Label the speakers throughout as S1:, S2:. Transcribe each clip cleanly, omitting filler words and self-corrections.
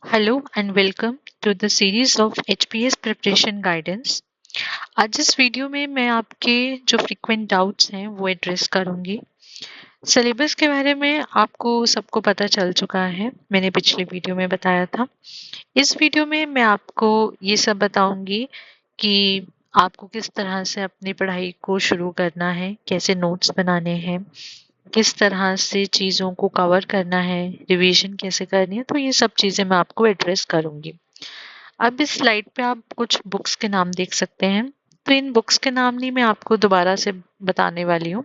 S1: Hello and welcome to the series of HPS preparation guidance। आज इस video में मैं आपके जो फ्रीक्वेंट डाउट्स हैं वो एड्रेस करूंगी। सिलेबस के बारे में आपको सबको पता चल चुका है, मैंने पिछले वीडियो में बताया था। इस वीडियो में मैं आपको ये सब बताऊंगी कि आपको किस तरह से अपनी पढ़ाई को शुरू करना है, कैसे नोट्स बनाने हैं, किस तरह से चीज़ों को कवर करना है, रिवीजन कैसे करनी है, तो ये सब चीज़ें मैं आपको एड्रेस करूंगी। अब इस स्लाइड पे आप कुछ बुक्स के नाम देख सकते हैं। तो इन बुक्स के नाम नहीं मैं आपको दोबारा से बताने वाली हूँ,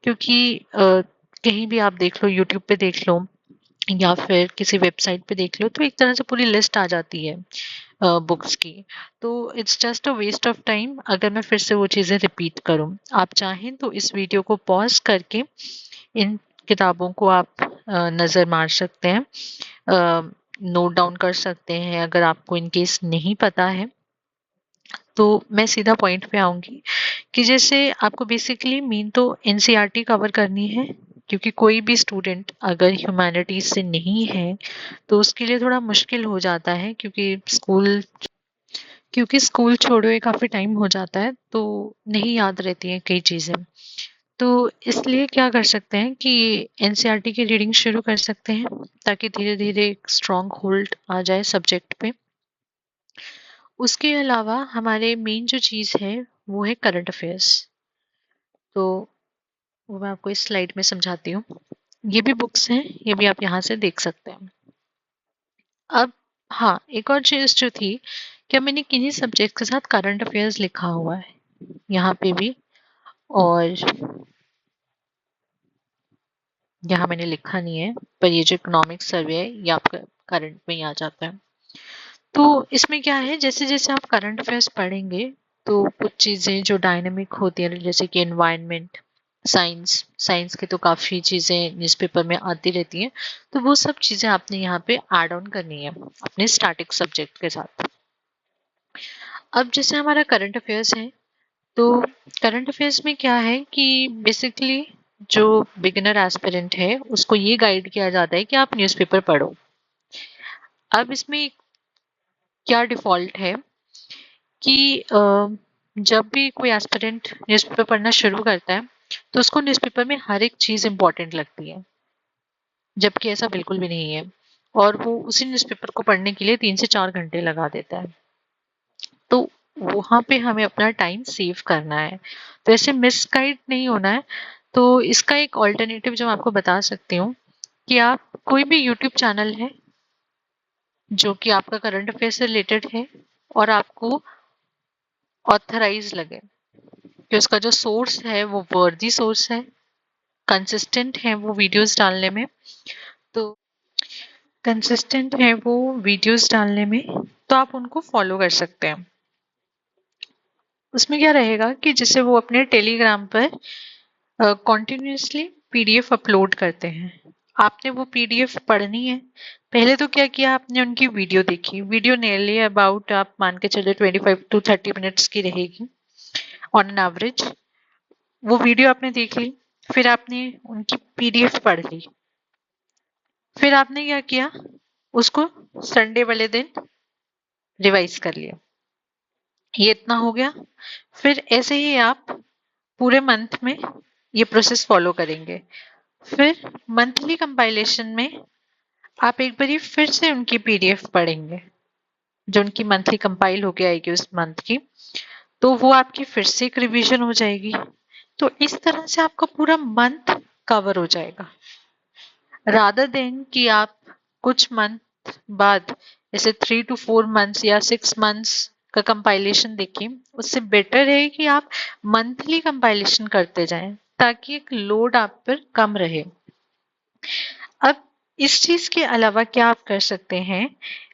S1: क्योंकि कहीं भी आप देख लो, यूट्यूब पे देख लो या फिर किसी वेबसाइट पे देख लो, तो एक तरह से पूरी लिस्ट आ जाती है बुक्स की। तो it's just a waste of time अगर मैं फिर से वो चीज़ें रिपीट करूँ। आप चाहें तो इस वीडियो को पॉज करके इन किताबों को आप नज़र मार सकते हैं, नोट डाउन कर सकते हैं अगर आपको इन केस नहीं पता है। तो मैं सीधा पॉइंट पे आऊंगी कि जैसे आपको बेसिकली मेन तो एनसीईआरटी कवर करनी है, क्योंकि कोई भी स्टूडेंट अगर ह्यूमैनिटीज से नहीं है तो उसके लिए थोड़ा मुश्किल हो जाता है, क्योंकि स्कूल छोड़े हुए काफ़ी टाइम हो जाता है तो नहीं याद रहती हैं कई चीज़ें। तो इसलिए क्या कर सकते हैं कि एनसीईआरटी की रीडिंग शुरू कर सकते हैं, ताकि धीरे धीरे एक स्ट्रॉन्ग होल्ड आ जाए सब्जेक्ट पे। उसके अलावा हमारे मेन जो चीज़ है वो है करंट अफेयर्स। तो वो मैं आपको इस स्लाइड में समझाती हूँ। ये भी बुक्स हैं, ये भी आप यहाँ से देख सकते हैं। अब हाँ, एक और चीज़ जो थी, क्या मैंने किन्हीं सब्जेक्ट के साथ करंट अफेयर्स लिखा हुआ है यहाँ पे भी, और यहाँ मैंने लिखा नहीं है, पर ये जो इकोनॉमिक सर्वे है ये आपका करंट में ही आ जाता है। तो इसमें क्या है, जैसे जैसे आप करंट अफेयर्स पढ़ेंगे तो कुछ चीज़ें जो डायनेमिक होती हैं, जैसे कि एनवायरनमेंट, साइंस साइंस की तो काफ़ी चीज़ें न्यूज़पेपर में आती रहती हैं, तो वो सब चीज़ें आपने यहाँ पे ऐड ऑन करनी है अपने स्टैटिक सब्जेक्ट के साथ। अब जैसे हमारा करंट अफेयर्स है, तो करंट अफेयर्स में क्या है कि बेसिकली जो बिगिनर एस्पिरेंट है उसको ये गाइड किया जाता है कि आप न्यूज़पेपर पढ़ो। अब इसमें क्या डिफ़ॉल्ट है कि जब भी कोई एस्पिरेंट न्यूज़पेपर पढ़ना शुरू करता है तो उसको न्यूज़पेपर में हर एक चीज़ इम्पोर्टेंट लगती है, जबकि ऐसा बिल्कुल भी नहीं है। और वो उसी न्यूज़पेपर को पढ़ने के लिए 3 से 4 घंटे लगा देता है। तो वहाँ पे हमें अपना टाइम सेव करना है, तो ऐसे मिसगाइड नहीं होना है। तो इसका एक ऑल्टरनेटिव जो मैं आपको बता सकती हूँ, कि आप कोई भी यूट्यूब चैनल है जो कि आपका करंट अफेयर से रिलेटेड है और आपको ऑथराइज लगे कि उसका जो सोर्स है वो वर्दी सोर्स है, कंसिस्टेंट है वो वीडियोस डालने में, तो कंसिस्टेंट है वो वीडियोस डालने में, तो आप उनको फॉलो कर सकते हैं। उसमें क्या रहेगा कि जैसे वो अपने टेलीग्राम पर कॉन्टिन्यूसली पीडीएफ अपलोड करते हैं, आपने वो पीडीएफ पढ़नी है। पहले तो क्या किया, आपने उनकी वीडियो देखी, वीडियो नियरली अबाउट आप मान के चले 25 to 30 मिनट्स की रहेगी ऑन एन एवरेज। वो वीडियो आपने देख ली, फिर आपने उनकी पीडीएफ पढ़ ली, फिर आपने क्या किया, उसको संडे वाले दिन रिवाइज कर लिया। ये इतना हो गया। फिर ऐसे ही आप पूरे मंथ में ये प्रोसेस फॉलो करेंगे। फिर मंथली कंपाइलेशन में आप एक बारी फिर से उनकी पीडीएफ पढ़ेंगे, जो उनकी मंथली कंपाइल होके आएगी उस मंथ की, तो वो आपकी फिर से एक रिवीजन हो जाएगी। तो इस तरह से आपका पूरा मंथ कवर हो जाएगा, रादर देन कि आप कुछ मंथ बाद जैसे 3 to 4 months या 6 months का कंपाइलेशन देखें। उससे बेटर है कि आप मंथली कंपाइलेशन करते जाएं, ताकि एक लोड आप पर कम रहे। अब इस चीज के अलावा क्या आप कर सकते हैं,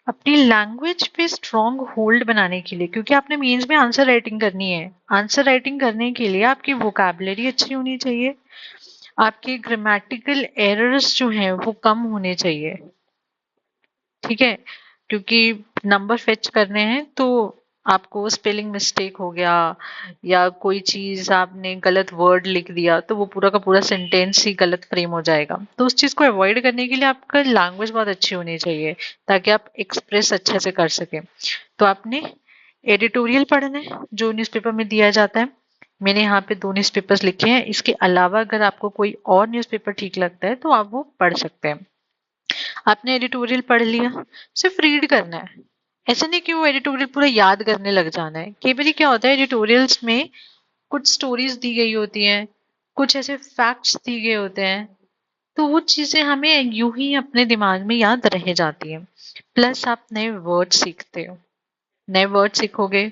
S1: अपनी लैंग्वेज पे स्ट्रॉन्ग होल्ड बनाने के लिए, क्योंकि आपने मेंस में आंसर राइटिंग करनी है, आंसर राइटिंग करने के लिए आपकी वोकैबुलरी अच्छी होनी चाहिए, आपके ग्रामेटिकल एरर्स जो हैं वो कम होने चाहिए। ठीक है, क्योंकि नंबर फेच करने हैं तो आपको स्पेलिंग मिस्टेक हो गया या कोई चीज आपने गलत वर्ड लिख दिया तो वो पूरा का पूरा सेंटेंस ही गलत फ्रेम हो जाएगा। तो उस चीज को अवॉइड करने के लिए आपका लैंग्वेज बहुत अच्छी होनी चाहिए ताकि आप एक्सप्रेस अच्छे से कर सके। तो आपने एडिटोरियल पढ़ना है जो न्यूज़पेपर में दिया जाता है। मैंने यहाँ पे 2 न्यूज़पेपर्स लिखे हैं। इसके अलावा अगर आपको कोई और न्यूज़पेपर ठीक लगता है तो आप वो पढ़ सकते हैं। आपने एडिटोरियल पढ़ लिया, सिर्फ रीड करना है। ऐसा नहीं कि वो एडिटोरियल पूरा याद करने लग जाना है। कई बार क्या होता है एडिटोरियल्स में कुछ स्टोरीज दी गई होती हैं, कुछ ऐसे फैक्ट्स दिए गए होते हैं, तो वो चीजें हमें यूं ही अपने दिमाग में याद रह जाती हैं। प्लस आप नए वर्ड सीखते हो। नए वर्ड सीखोगे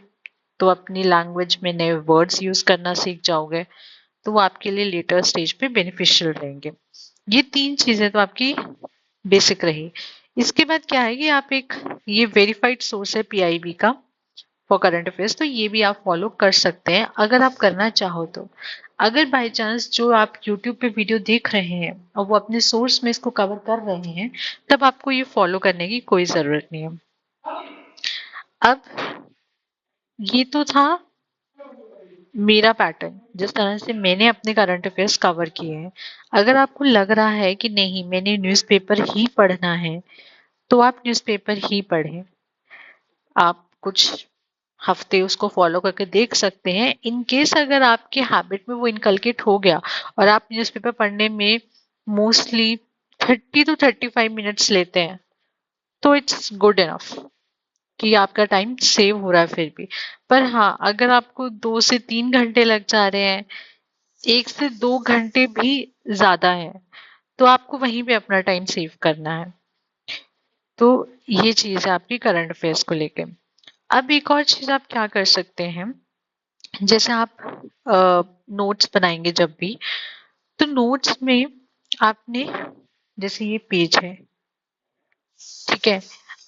S1: तो अपनी लैंग्वेज में नए वर्ड्स यूज करना सीख जाओगे, तो वो आपके लिए लेटर स्टेज पे बेनिफिशियल रहेंगे। ये 3 चीजें तो आपकी बेसिक रही। इसके बाद क्या है कि आप एक ये वेरीफाइड सोर्स है पीआईबी का फॉर करंट अफेयर्स, तो ये भी आप फॉलो कर सकते हैं अगर आप करना चाहो तो। अगर बाय चांस जो आप यूट्यूब पे वीडियो देख रहे हैं और वो अपने सोर्स में इसको कवर कर रहे हैं, तब आपको ये फॉलो करने की कोई जरूरत नहीं है। अब ये तो था मेरा पैटर्न, जिस तरह से मैंने अपने करंट अफेयर्स कवर किए हैं। अगर आपको लग रहा है कि नहीं मैंने न्यूज़पेपर ही पढ़ना है, तो आप न्यूज़पेपर ही पढ़ें। आप कुछ हफ्ते उसको फॉलो करके देख सकते हैं। इन केस अगर आपके हैबिट में वो इनकलकेट हो गया और आप न्यूज़पेपर पढ़ने में मोस्टली 30 to 35 मिनट्स लेते हैं, तो इट्स गुड इनफ कि आपका टाइम सेव हो रहा है फिर भी। पर हाँ, अगर आपको 2 से 3 घंटे लग जा रहे हैं, 1 से 2 घंटे भी ज्यादा है, तो आपको वहीं पे अपना टाइम सेव करना है। तो ये चीज है आपकी करंट अफेयर्स को लेके। अब एक और चीज आप क्या कर सकते हैं, जैसे आप नोट्स बनाएंगे जब भी, तो नोट्स में आपने जैसे ये पेज है, ठीक है,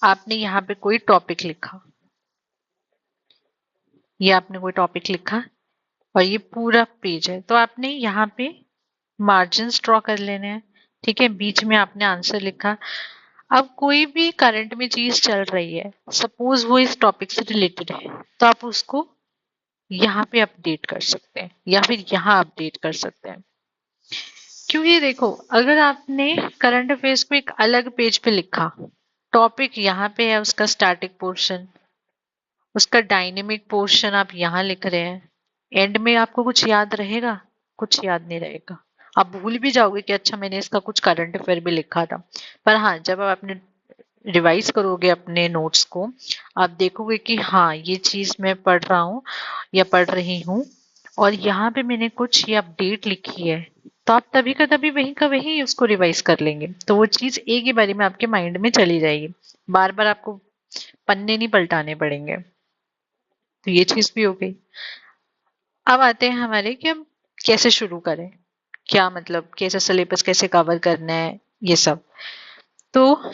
S1: आपने यहाँ पे कोई टॉपिक लिखा, ये आपने कोई टॉपिक लिखा और ये पूरा पेज है, तो आपने यहाँ पे मार्जिन ड्रॉ कर लेने हैं। ठीक है, बीच में आपने आंसर लिखा। अब कोई भी करंट में चीज चल रही है, सपोज वो इस टॉपिक से रिलेटेड है, तो आप उसको यहाँ पे अपडेट कर सकते हैं या फिर यहाँ अपडेट कर सकते हैं। क्योंकि देखो, अगर आपने करंट अफेयर्स को एक अलग पेज पे लिखा, टॉपिक यहाँ पे है, उसका स्टैटिक पोर्शन, उसका डायनेमिक पोर्शन आप यहाँ लिख रहे हैं, एंड में आपको कुछ याद रहेगा? कुछ याद नहीं रहेगा। आप भूल भी जाओगे कि अच्छा मैंने इसका कुछ करंट अफेयर भी लिखा था। पर हाँ, जब आप अपने रिवाइज करोगे अपने नोट्स को, आप देखोगे कि हाँ ये चीज मैं पढ़ रहा हूँ या पढ़ रही हूँ और यहाँ पे मैंने कुछ ये अपडेट लिखी है, तो आप तभी का तभी वहीं का वहीं उसको रिवाइज कर लेंगे। तो वो चीज एक ही बारी में आपके माइंड में चली जाएगी, बार बार आपको पन्ने नहीं पलटाने पड़ेंगे। तो ये चीज भी हो गई। अब आते हैं हमारे कि हम कैसे शुरू करें, क्या मतलब कैसे सिलेबस कैसे कवर करना है, ये सब। तो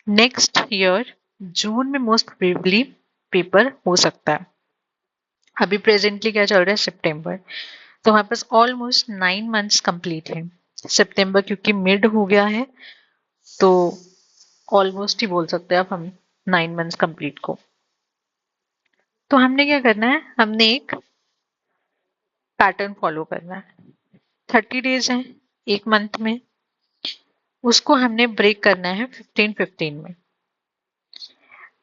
S1: नेक्स्ट ईयर जून में मोस्ट प्रोबेबली पेपर हो सकता है। अभी प्रेजेंटली क्या चल रहा है, सितंबर, तो हमारे पास ऑलमोस्ट 9 मंथ्स कंप्लीट है। सितंबर क्योंकि मिड हो गया है, तो ऑलमोस्ट ही बोल सकते हैं आप हम 9 मंथ्स कंप्लीट को। तो हमने क्या करना है, हमने एक पैटर्न फॉलो करना है। 30 डेज है एक मंथ में, उसको हमने ब्रेक करना है 15-15 में।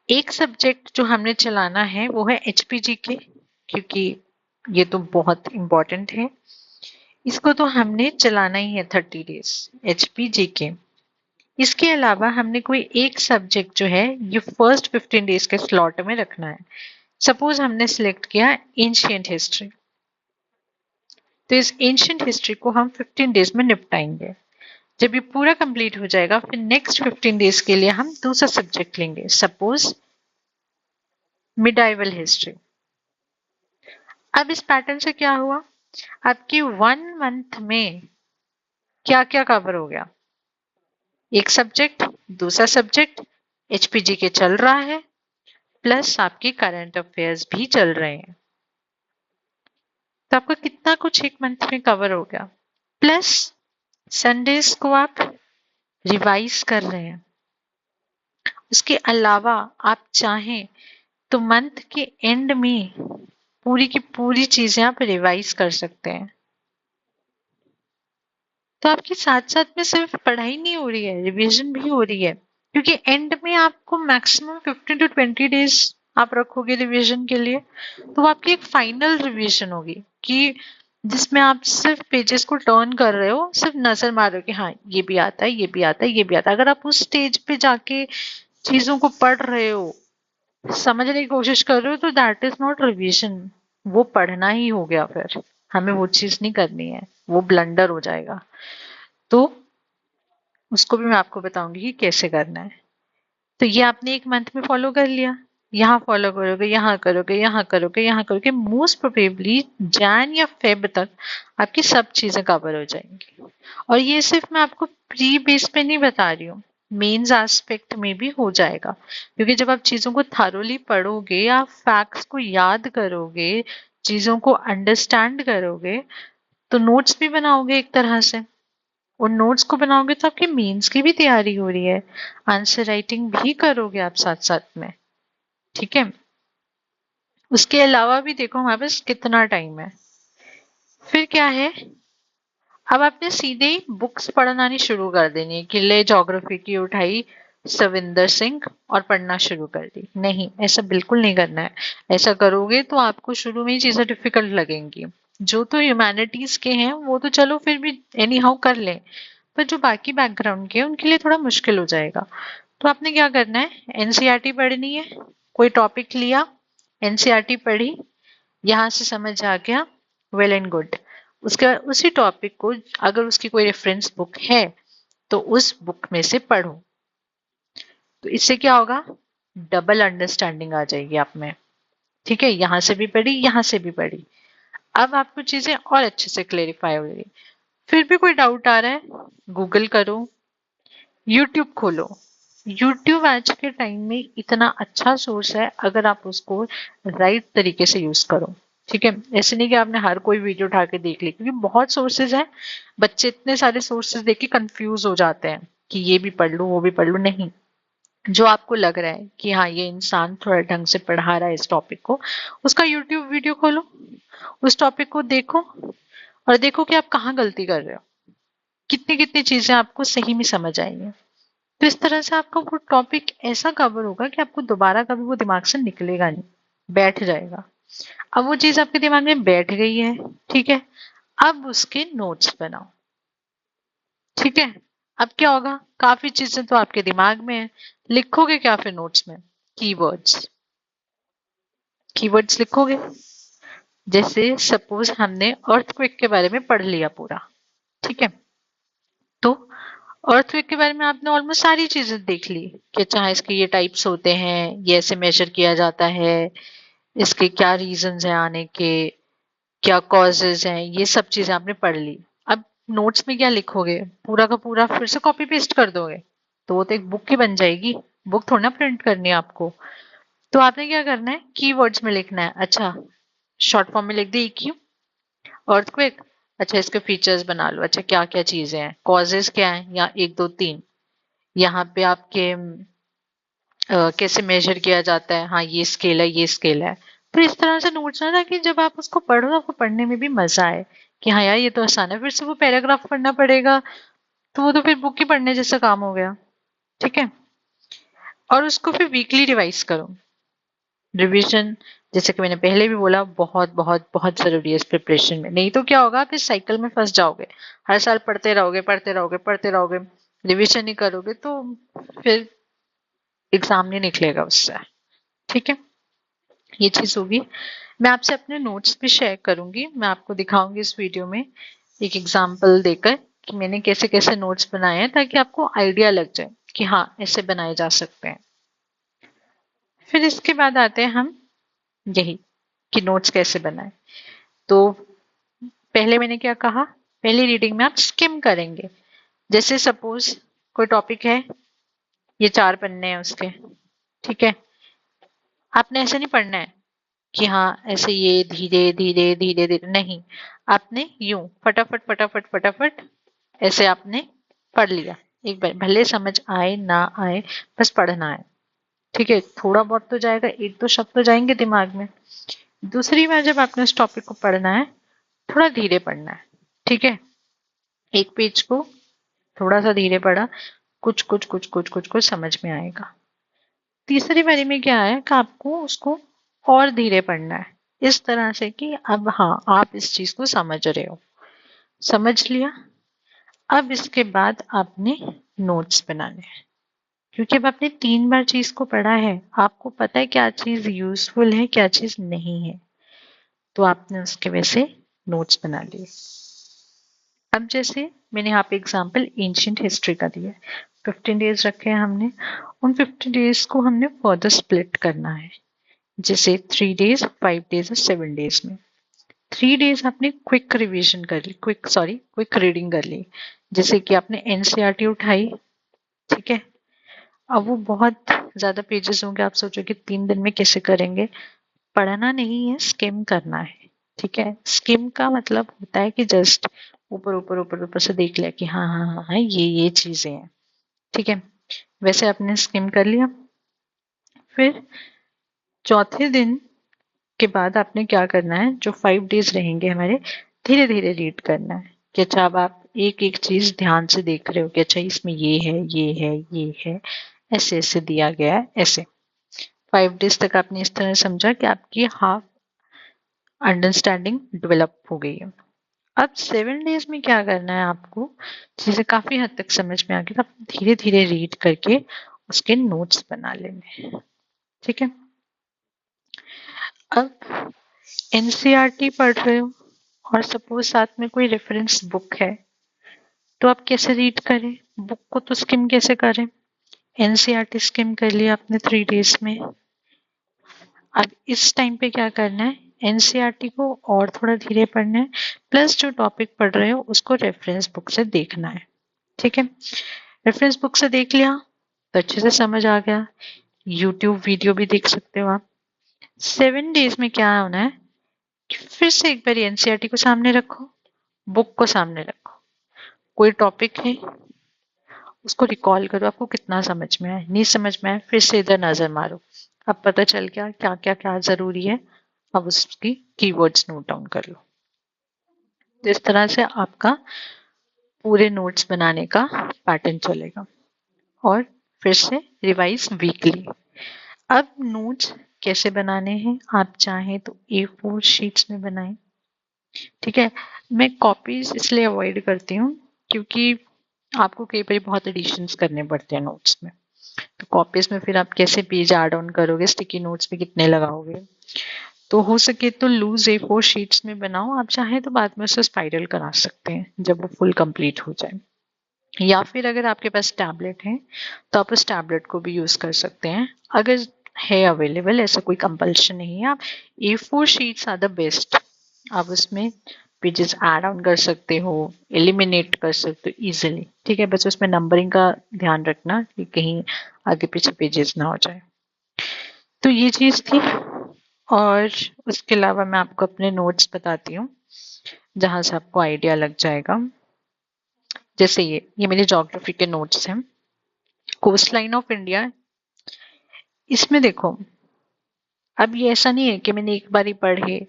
S1: एक सब्जेक्ट जो हमने चलाना है वो है एचपीजी के, क्योंकि ये तो बहुत इंपॉर्टेंट है, इसको तो हमने चलाना ही है 30 डेज एचपीजी के। इसके अलावा हमने कोई एक सब्जेक्ट जो है ये फर्स्ट 15 डेज के स्लॉट में रखना है। सपोज हमने सिलेक्ट किया एंशिएंट हिस्ट्री, तो इस एंशिएंट हिस्ट्री को हम 15 डेज में निपटाएंगे। जब ये पूरा कंप्लीट हो जाएगा, फिर नेक्स्ट 15 डेज के लिए हम दूसरा सब्जेक्ट लेंगे, सपोज मिडाइवल हिस्ट्री। अब इस पैटर्न से क्या हुआ, आपकी 1 मंथ में क्या क्या कवर हो गया, एक सब्जेक्ट, दूसरा सब्जेक्ट एचपीजी के चल रहा है, प्लस आपके करंट अफेयर्स भी चल रहे हैं। तो आपका कितना कुछ एक मंथ में कवर हो गया। प्लस संडेज को आप रिवाइज कर रहे हैं। उसके अलावा आप चाहें तो मंथ के एंड में पूरी की पूरी चीजें आप रिवाइज कर सकते हैं। तो आपकी साथ साथ में सिर्फ पढ़ाई नहीं हो रही है, रिवीजन भी हो रही है, क्योंकि एंड में आपको मैक्सिमम 15 to 20 डेज आप रखोगे रिवीजन के लिए। तो वो आपकी एक फाइनल रिवीजन होगी कि जिसमें आप सिर्फ पेजेस को टर्न कर रहे हो, सिर्फ नजर मार रहे हो कि हाँ ये भी आता है, ये भी आता है, ये भी आता है। अगर आप उस स्टेज पे जाके चीजों को पढ़ रहे हो, समझने की कोशिश कर रहे हो, तो दैट इज नॉट रिवीजन, वो पढ़ना ही हो गया। फिर हमें वो चीज नहीं करनी है, वो ब्लंडर हो जाएगा। तो उसको भी मैं आपको बताऊंगी कि कैसे करना है। तो ये आपने एक मंथ में फॉलो कर लिया, यहाँ फॉलो करोगे, यहाँ करोगे, यहाँ करोगे, यहाँ करोगे, मोस्ट प्रोबेबली जैन या फेब तक आपकी सब चीजें कवर हो जाएंगी। और ये सिर्फ मैं आपको प्री बेस पे नहीं बता रही हूँ, मेंस एस्पेक्ट में भी हो जाएगा। क्योंकि जब आप चीजों को थारोली पढ़ोगे, आप फैक्ट्स को याद करोगे, चीजों को अंडरस्टैंड करोगे, तो नोट्स भी बनाओगे एक तरह से। उन नोट्स को बनाओगे तो आपके मेंस की भी तैयारी हो रही है, आंसर राइटिंग भी करोगे आप साथ साथ में। ठीक है, उसके अलावा भी देखो हमारे पास कितना टाइम है। फिर क्या है, अब आपने सीधे ही बुक्स पढ़ना नहीं शुरू कर देनी है कि ले ज्योग्राफी की उठाई सविंदर सिंह और पढ़ना शुरू कर दी। नहीं, ऐसा बिल्कुल नहीं करना है। ऐसा करोगे तो आपको शुरू में ही चीजें डिफिकल्ट लगेंगी। जो तो ह्यूमैनिटीज के हैं वो तो चलो फिर भी एनी हाउ कर लें, पर जो बाकी बैकग्राउंड के हैं उनके लिए थोड़ा मुश्किल हो जाएगा। तो आपने क्या करना है, एनसीईआरटी पढ़नी है। कोई टॉपिक लिया, एनसीईआरटी पढ़ी, यहाँ से समझ आ गया, वेल एंड गुड। उसके बाद उसी टॉपिक को अगर उसकी कोई रेफरेंस बुक है तो उस बुक में से पढ़ो। तो इससे क्या होगा, डबल अंडरस्टैंडिंग आ जाएगी आप में। ठीक है, यहाँ से भी पढ़ी, यहाँ से भी पढ़ी। अब आपको चीजें और अच्छे से क्लेरिफाई हो गई। फिर भी कोई डाउट आ रहा है, गूगल करो, यूट्यूब खोलो। यूट्यूब आज के टाइम में इतना अच्छा सोर्स है अगर आप उसको राइट तरीके से यूज करो। ठीक है, ऐसे नहीं कि आपने हर कोई वीडियो उठा के देख ली, क्योंकि बहुत सोर्सेज हैं। बच्चे इतने सारे सोर्सेज देख के कंफ्यूज हो जाते हैं कि ये भी पढ़ लूं वो भी पढ़ लूं। नहीं, जो आपको लग रहा है कि हाँ ये इंसान थोड़ा ढंग से पढ़ा रहा है इस टॉपिक को, उसका यूट्यूब वीडियो खोलो, उस टॉपिक को देखो और देखो कि आप कहाँ गलती कर रहे हो, कितनी कितनी चीजें आपको सही में समझ आएंगी। तो इस तरह से आपका वो टॉपिक ऐसा कवर होगा कि आपको दोबारा कभी वो दिमाग से निकलेगा नहीं, बैठ जाएगा। अब वो चीज आपके दिमाग में बैठ गई है, ठीक है, अब उसके नोट्स बनाओ। ठीक है, अब क्या होगा, काफी चीजें तो आपके दिमाग में है, लिखोगे क्या फिर नोट्स में, कीवर्ड्स। कीवर्ड्स लिखोगे, जैसे सपोज हमने अर्थक्वेक के बारे में पढ़ लिया पूरा। ठीक है, तो अर्थक्वेक के बारे में आपने ऑलमोस्ट सारी चीजें देख ली कि अच्छा इसके ये टाइप्स होते हैं, ये ऐसे मेजर किया जाता है, इसके क्या रीजंस हैं आने के, क्या कॉजेज हैं, ये सब चीजें आपने पढ़ ली। अब नोट्स में क्या लिखोगे, पूरा का पूरा फिर से कॉपी पेस्ट कर दोगे तो वो तो एक बुक ही बन जाएगी, बुक थोड़ा ना प्रिंट करनी है आपको। तो आपने क्या करना है, कीवर्ड्स में लिखना है। अच्छा, शॉर्ट फॉर्म में लिख दी EQ, अर्थक्वेक, अच्छा इसके फीचर्स बना लो, अच्छा क्या क्या चीजें हैं, कॉजेज क्या है, या 1 2 3, यहाँ पे आपके कैसे मेजर किया जाता है, हाँ ये स्केल है, ये स्केल है। तो इस तरह से नोट्स ना, ताकि जब आप उसको पढ़ो आपको पढ़ने में भी मजा आए कि हाँ यार ये तो आसान है, फिर से वो पैराग्राफ पढ़ना पड़ेगा तो वो तो फिर बुक ही पढ़ने जैसा काम हो गया। ठीक है, और उसको फिर वीकली रिवाइज करो। रिवीजन, जैसे कि मैंने पहले भी बोला, बहुत बहुत बहुत जरूरी है इस प्रिपरेशन में। नहीं तो क्या होगा, आप इस साइकिल में फंस जाओगे, हर साल पढ़ते रहोगे पढ़ते रहोगे पढ़ते रहोगे, रिवीजन नहीं करोगे तो फिर एग्जाम नहीं निकलेगा उससे। ठीक है, ये चीज होगी। मैं आपसे अपने नोट्स भी शेयर करूंगी, मैं आपको दिखाऊंगी इस वीडियो में एक एग्जाम्पल देकर कि मैंने कैसे कैसे नोट्स बनाए हैं, ताकि आपको आइडिया लग जाए कि हाँ ऐसे बनाए जा सकते हैं। फिर इसके बाद आते हैं हम यही कि नोट्स कैसे बनाए। तो पहले मैंने क्या कहा, पहली रीडिंग में आप स्किम करेंगे। जैसे सपोज कोई टॉपिक है, ये 4 पन्ने हैं उसके, ठीक है, आपने ऐसे नहीं पढ़ना है कि हाँ ऐसे ये धीरे धीरे धीरे धीरे, नहीं, आपने यूं फटाफट फटाफट फटाफट ऐसे आपने पढ़ लिया एक बार, भले समझ आए ना आए, बस पढ़ना है। ठीक है, थोड़ा बहुत तो जाएगा, एक दो शब्द तो जाएंगे दिमाग में। दूसरी बार जब आपने उस टॉपिक को पढ़ना है, थोड़ा धीरे पढ़ना है। ठीक है, एक पेज को थोड़ा सा धीरे पढ़ा, कुछ कुछ कुछ कुछ कुछ कुछ समझ में आएगा। तीसरी बारी में क्या है कि आपको उसको और धीरे पढ़ना है, इस तरह से कि अब हाँ आप इस चीज को समझ रहे हो। समझ लिया। अब इसके बाद आपने नोट्स बनाने हैं, क्योंकि अब आपने 3 बार चीज को पढ़ा है, आपको पता है क्या चीज यूजफुल है क्या चीज नहीं है, तो आपने उसके वैसे नोट्स बना लिए। अब जैसे मैंने यहाँ पे एग्जाम्पल एंशियंट हिस्ट्री का दिया है, 15 डेज रखे हैं हमने, उन 15 डेज को हमने फर्दर स्प्लिट करना है, जैसे 3 डेज, 5 डेज और 7 डेज में। 3 डेज आपने क्विक रिवीजन कर ली, क्विक रीडिंग कर ली, जैसे कि आपने एनसीईआरटी उठाई। ठीक है, अब वो बहुत ज्यादा पेजेस होंगे, आप सोचो कि 3 दिन में कैसे करेंगे। पढ़ना नहीं है, स्किम करना है। ठीक है, स्किम का मतलब होता है कि जस्ट ऊपर ऊपर ऊपर ऊपर से देख लिया कि हाँ हाँ हाँ हाँ ये चीजें हैं। ठीक है, वैसे आपने स्किम कर लिया। फिर चौथे दिन के बाद आपने क्या करना है, जो 5 डेज रहेंगे हमारे, धीरे धीरे रीड करना है कि अच्छा अब आप एक एक चीज ध्यान से देख रहे हो कि अच्छा इसमें ये है ये है ये है, ऐसे ऐसे दिया गया है ऐसे। 5 डेज तक आपने इस तरह समझा कि आपकी हाफ अंडरस्टैंडिंग डेवलप हो गई है। अब 7 डेज में क्या करना है आपको, चीजें काफी हद तक समझ में आ गई, तो आप धीरे धीरे रीड करके उसके नोट्स बना लेने हैं। ठीक है, अब एनसीईआरटी पढ़ रहे हो और सपोज साथ में कोई रेफरेंस बुक है, तो आप कैसे रीड करें, बुक को तो स्किम कैसे करें। एनसीईआरटी स्किम कर लिया आपने 3 डेज में। अब इस टाइम पे क्या करना है, एनसीईआरटी को और थोड़ा धीरे पढ़ना है, प्लस जो टॉपिक पढ़ रहे हो उसको रेफरेंस बुक से देखना है। ठीक है, रेफरेंस बुक से देख लिया तो अच्छे से समझ आ गया, यूट्यूब वीडियो भी देख सकते हो आप। 7 डेज में क्या होना है कि फिर से एक बार एनसीईआरटी को सामने रखो, बुक को सामने रखो, कोई टॉपिक है उसको रिकॉल करो, आपको कितना समझ में आया, नहीं समझ में आया फिर से इधर नजर मारो, अब पता चल गया क्या क्या क्या जरूरी है, अब उसकी कीवर्ड्स नोट डाउन कर लो। तो इस तरह से आपका पूरे नोट्स बनाने का पैटर्न चलेगा। और फिर से रिवाइज वीकली। अब नोट्स कैसे बनाने हैं, आप चाहें तो A4 शीट्स में बनाएं। ठीक है, मैं कॉपीज इसलिए अवॉइड करती हूँ क्योंकि आपको कई बार बहुत एडिशंस करने पड़ते हैं नोट्स में, तो कॉपीज में फिर आप कैसे पेज ऐड ऑन करोगे, स्टिकी नोट्स पे कितने लगाओगे। तो हो सके तो लूज A4 शीट्स में बनाओ, आप चाहें तो बाद में उसे स्पाइरल करा सकते हैं जब वो फुल कंप्लीट हो जाए, या फिर अगर आपके पास टैबलेट है तो आप उस टैबलेट को भी यूज कर सकते हैं अगर है अवेलेबल, ऐसा कोई कंपल्शन नहीं है। आप A4 sheets are the best, आप उसमें पेजेस ऐड ऑन कर सकते हो, एलिमिनेट कर सकते हो इजीली। ठीक है, बस उसमें नंबरिंग का ध्यान रखना कि कहीं आगे पीछे पेजेस ना हो जाए। तो ये चीज थी, और उसके अलावा मैं आपको अपने नोट्स बताती हूँ जहां से आपको आइडिया लग जाएगा। जैसे ये मेरे ज्योग्राफी के नोट्स हैं, कोस्ट लाइन ऑफ इंडिया। इसमें देखो, अब ये ऐसा नहीं है कि मैंने एक बार ही पढ़े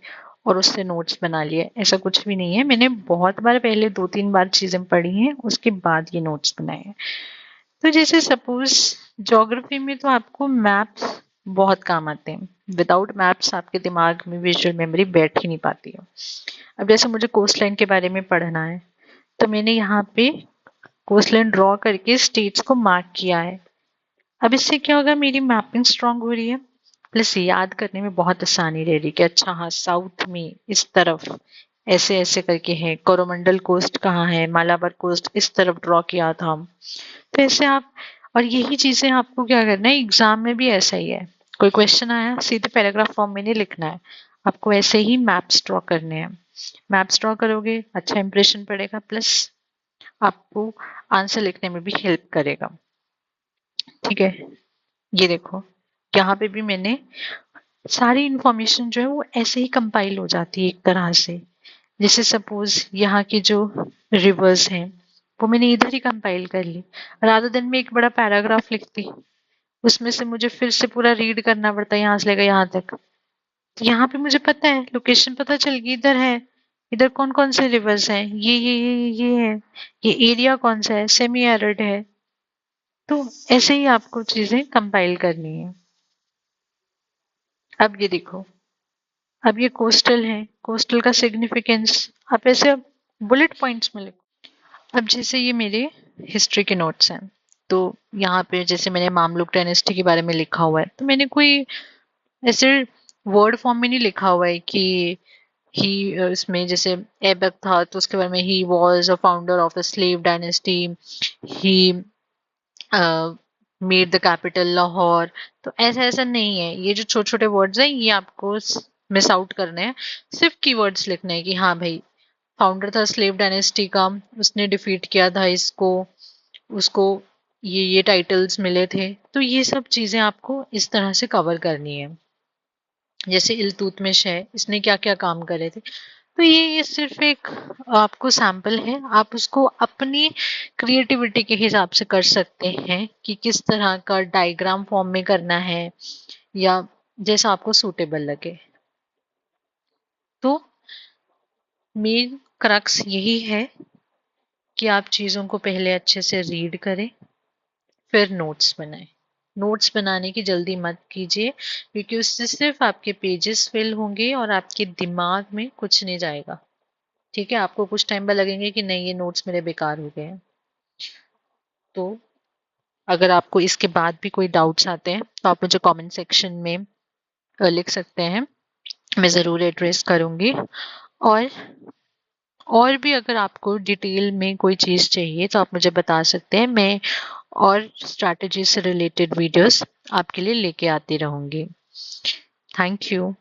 S1: और उससे नोट्स बना लिए, ऐसा कुछ भी नहीं है, मैंने बहुत बार पहले 2-3 बार चीजें पढ़ी हैं उसके बाद ये नोट्स बनाए हैं। तो जैसे सपोज ज्योग्राफी में तो आपको मैप्स बहुत काम आते हैं, विदाउट मैप्स आपके दिमाग में विजुअल मेमोरी बैठ ही नहीं पाती है। अब जैसे मुझे कोस्ट लाइन के बारे में पढ़ना है, तो मैंने यहाँ पे कोस्ट लाइन ड्रॉ करके स्टेट्स को मार्क किया है। अब इससे क्या होगा, मेरी मैपिंग स्ट्रांग हो रही है, प्लस याद करने में बहुत आसानी रह रही कि अच्छा हाँ साउथ में इस तरफ ऐसे ऐसे करके है, कोरोमंडल कोस्ट कहाँ है, मालाबार कोस्ट इस तरफ ड्रॉ किया था। तो ऐसे आप, और यही चीजें आपको क्या करना है, एग्जाम में भी ऐसा ही है, कोई क्वेश्चन आया सीधे पैराग्राफ फॉर्म में नहीं लिखना है, आपको ऐसे ही मैप्स ड्रॉ करने हैं। मैप्स ड्रॉ करोगे अच्छा इंप्रेशन पड़ेगा, प्लस आपको आंसर लिखने में भी हेल्प करेगा। ठीक है, ये देखो यहाँ पे भी मैंने सारी इंफॉर्मेशन जो है वो ऐसे ही कंपाइल हो जाती है एक तरह से। जैसे सपोज यहाँ की जो रिवर्स हैं वो मैंने इधर ही कंपाइल कर ली, रादर देन मैं एक बड़ा पैराग्राफ लिखती उसमें से मुझे फिर से पूरा रीड करना पड़ता है यहाँ से लेकर यहाँ तक। तो यहाँ पे मुझे पता है, लोकेशन पता चल गई, इधर है, इधर कौन कौन से रिवर्स हैं, ये है, ये एरिया कौन सा है, सेमी एरिड है। तो ऐसे ही आपको चीजें कंपाइल करनी है। अब ये देखो, अब ये कोस्टल है, कोस्टल का सिग्निफिकेंस आप ऐसे बुलेट पॉइंट्स में लिखो। अब जैसे ये मेरे हिस्ट्री के नोट्स हैं, तो यहाँ पे जैसे मैंने मामलुक डायनेस्टी के बारे में लिखा हुआ है, तो मैंने कोई ऐसे वर्ड फॉर्म में नहीं लिखा हुआ है कि ही, इसमें जैसे ऐबक था तो उसके बारे में he was a founder of a slave dynasty, he made the capital Lahore. तो ऐसा ऐसा नहीं है, ये जो छोटे छोटे वर्ड्स हैं ये आपको मिस आउट करने हैं। सिर्फ कीवर्ड्स लिखने हैं कि हाँ भाई फाउंडर था स्लेव डायनेस्टी का, उसने डिफीट किया था इसको, उसको ये टाइटल्स मिले थे। तो ये सब चीजें आपको इस तरह से कवर करनी है। जैसे इल्तुतमिश है, इसने क्या क्या काम करे थे। तो ये सिर्फ एक आपको सैंपल है, आप उसको अपनी क्रिएटिविटी के हिसाब से कर सकते हैं कि किस तरह का डायग्राम फॉर्म में करना है या जैसा आपको सूटेबल लगे। तो मेन क्रक्स यही है कि आप चीज़ों को पहले अच्छे से रीड करें, फिर नोट्स बनाएं। नोट्स बनाने की जल्दी मत कीजिए, क्योंकि उससे सिर्फ आपके पेजेस फिल होंगे और आपके दिमाग में कुछ नहीं जाएगा। ठीक है, आपको कुछ टाइम बाद लगेंगे कि नहीं ये नोट्स मेरे बेकार हो गए हैं। तो अगर आपको इसके बाद भी कोई डाउट्स आते हैं तो आप मुझे कमेंट सेक्शन में लिख सकते हैं, मैं ज़रूर एड्रेस करूंगी। और और भी अगर आपको डिटेल में कोई चीज़ चाहिए तो आप मुझे बता सकते हैं, मैं और स्ट्रैटेजी से रिलेटेड वीडियोस आपके लिए लेके आती रहूंगी। Thank you.